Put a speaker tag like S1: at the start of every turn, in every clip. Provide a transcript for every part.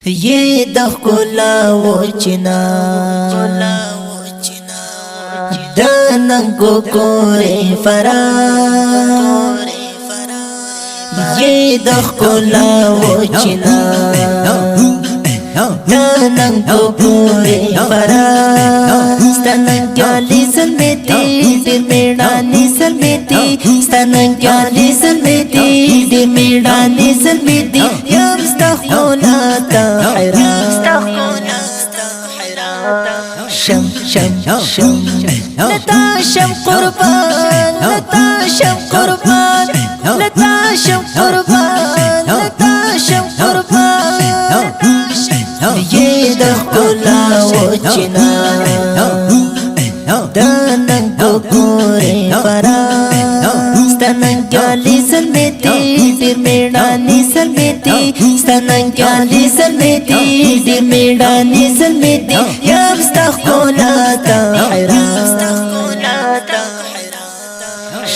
S1: ये दखला वो चिना दनंगो कोरे फरा ये दखला वो चिना दनंगो कोरे फरा स्तनंग्याली सलमेती दिल मेड़ानी सलमेती स्तनंग्याली सलमेती दिल मेड़ानी सलमेती यम स्तखोला ताहिरा शम शम शम लता शम कुर्बान लता शम कुर्बान लता शम कुर्बान लता शम कुर्बान ये दखला वो चिना दनंगो कोरे फरा स्तनंग्याली सलमेती दिल मेड़ानी सलमेती स्तनंग्याली सलमेती दिल मेड़ानी सलमेती यम स्तखोला ताहिरा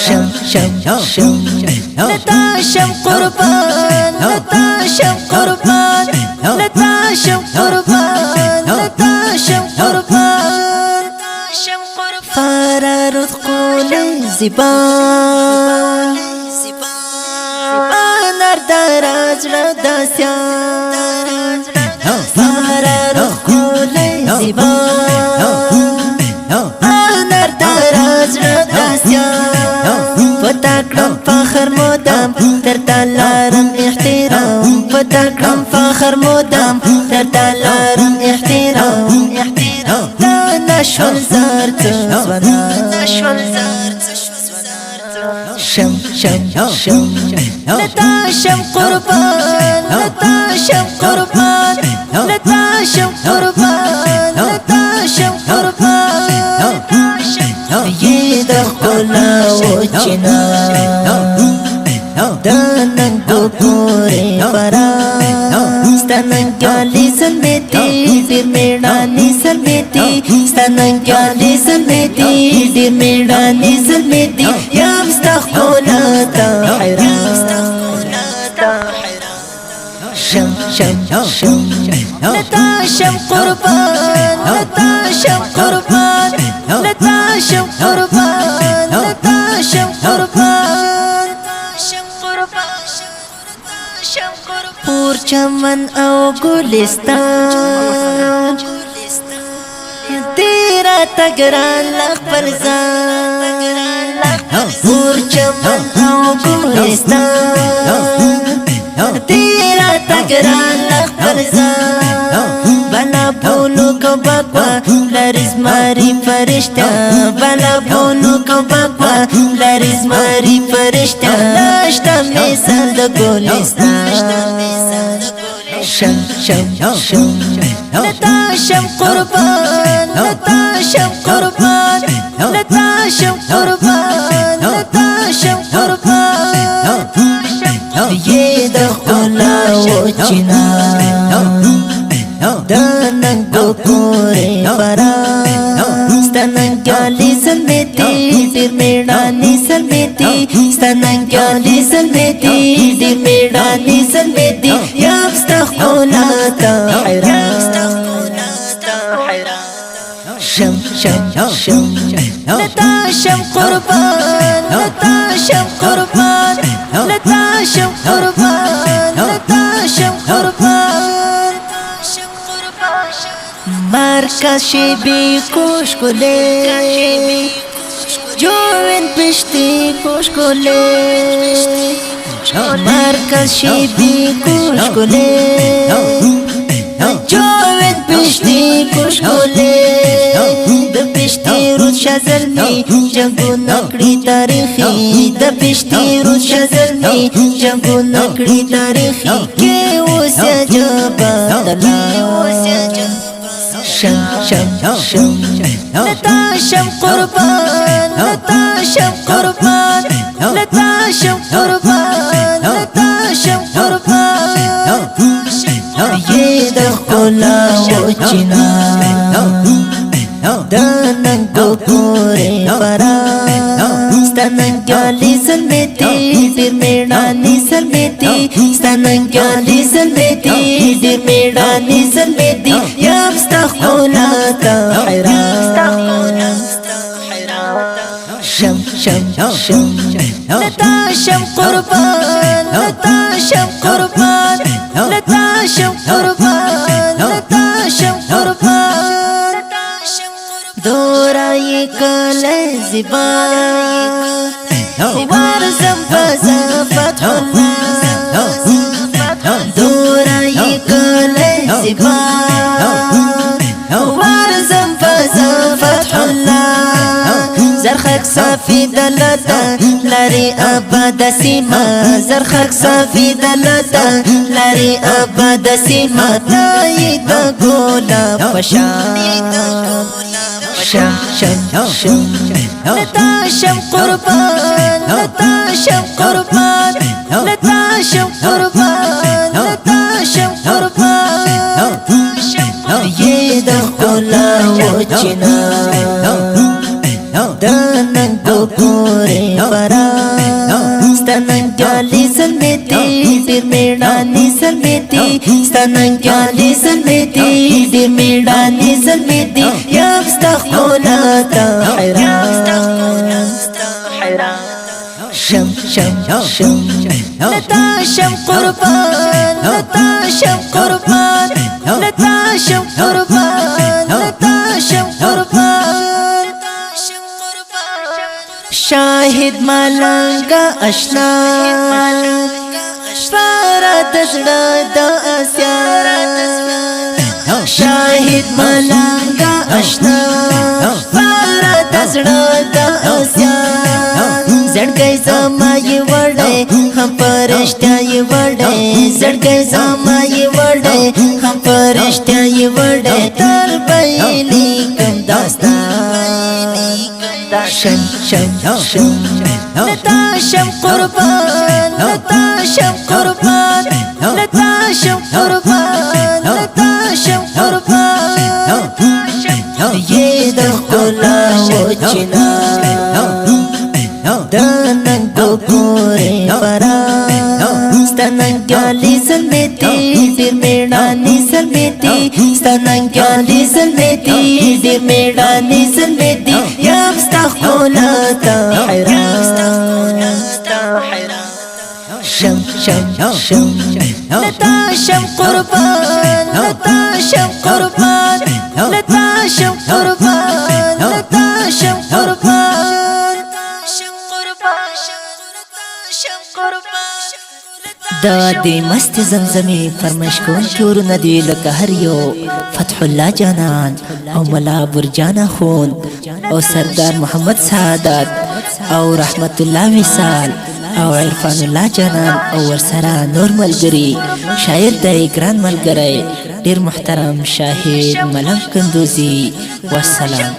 S1: शम शम शम लता शम कुर्बान लता शम कुर्बान लता शम कुर्बान लता शम कुर्बान فرارت قول زبان آنر دراز رداسیان فرارت قول زبان آنر دراز رداسیان فتاکرم فخر مدام در تالارم احترام فتاکرم فخر مدام در تالارم احترام نشول زارت زوانا شم شم شم لتا شم قربان لتا شم قربان لتا شم قربان لتا شم قربان ये दखला वो चिना दनंगो कोरे फरा स्तनंग्याली सलमेती दिल मेड़ानी सलमेती स्तनंग्याली सलमेती दिल मेड़ानी सलमेती यम स्तखोला ताहिरा शम शम शम लता शम कुर्बान लता शम कुर्बान लता शम कुर्बान लता शम कुर्बान पूर चमन औ गुलिस्तान तेरा तगरान लख परजान पूर चमन औ गुलिस्तान तेरा तगरान लख परजान बला भोलू को बकवा लरिज मारी फरिश्ता बला भोलू को बकवा लरिज मारी फरिश्ता नाश्ता में सर्द गुलिस्तान शम शम शम लता शम कुर्बान लता शम कुर्बान लता शम कुर्बान लता शम कुर्बान ये दखला वो चिना दनंगो कोरे फरा स्तनंग्याली सलमेती दिल मेड़ानी सलमेती स्तनंग्याली सलमेती दिल मेड़ानी सलमेती यम स्तखोला ताहिरा शम शम शम लता शम कुर्बान लता शम कुर्बान लता शम कुर्बान लता शम कुर्बान Marca shibi kushkule Joven pishti kushkule Marca shibi kushkule Joven pishti kushkule Da pishti rud shazalni Jangu nakdi tarikhi Da pishti rud shazalni Jangu nakdi tarikhi Ke usya jaba dala शम शम शम लता शम कुर्बान लता शम कुर्बान लता शम कुर्बान लता शम कुर्बान ये दखला वो चिना दनंगो कोरे फरा स्तनंग्याली सलमेती दिल मेड़ानी सलमेती स्तनंग्याली सलमेती दिल میړانې زلمې دي یم ستا ښکلا ته حیران شم شم شم لتا شم قربان لتا شم قربان لتا شم قربان لتا شم قربان دورای کله زیبا ورزم بزا فتح الله دورای کله زیبا ورزم بزا فتح الله زرخک صافی دلتا لری آباد سیما زرخک صافی دلتا لری آباد سیما تایی دا گولا پشان شم شم شم لتا شم قربان لتا شم قربان لتا شم قربان لتا شم قربان یہ دا گولا وچنا دننگو پوری فرا ستننگالی زلمیتی دیر میڑانی زلمیتی ستننگالی زلمیتی دیر میڑانی زلمیتی یم ستا ښکلا ته حیران شم شم شم لتا شم قربان لتا شم قربان لتا شم قربان لتا شم قربان شاهد ملنگا اشنا فرد زړه د اسیان شاهد ملنگا اشنا فرد زړه د اسیان زړګي زما یې وړې هم پرشتیا یې وړې زړګي زما یې وړې هم پرشتیا یې وړې تر بیلی کم داستان شم شم شم لتا شم قربان لتا شم قربان لتا شم قربان لتا شم قربان یہ د ښکلا وچنا دننګو پورې فرا ستننګالی زلمیتی ډېر میړانې زلمیتی ستننګالی زلمیتی ډېر میړانې زلمیتی یم ستا ښکلا ته حیران شم شم شم لتا شم قربان لتا شم قربان لتا شم قربان لتا شم قربان دا دی مست زمزمی فرمش کون کیورو ندوی لکه هر یو فتح الله جانان او ملا برجانا خون او سردار محمد سعادت او رحمت الله وصال او عرفان الله جانان او ورسره نور ملګری شاعر د ګران ملګری ډیر محترم شاهد ملنګ کندوزی والسلام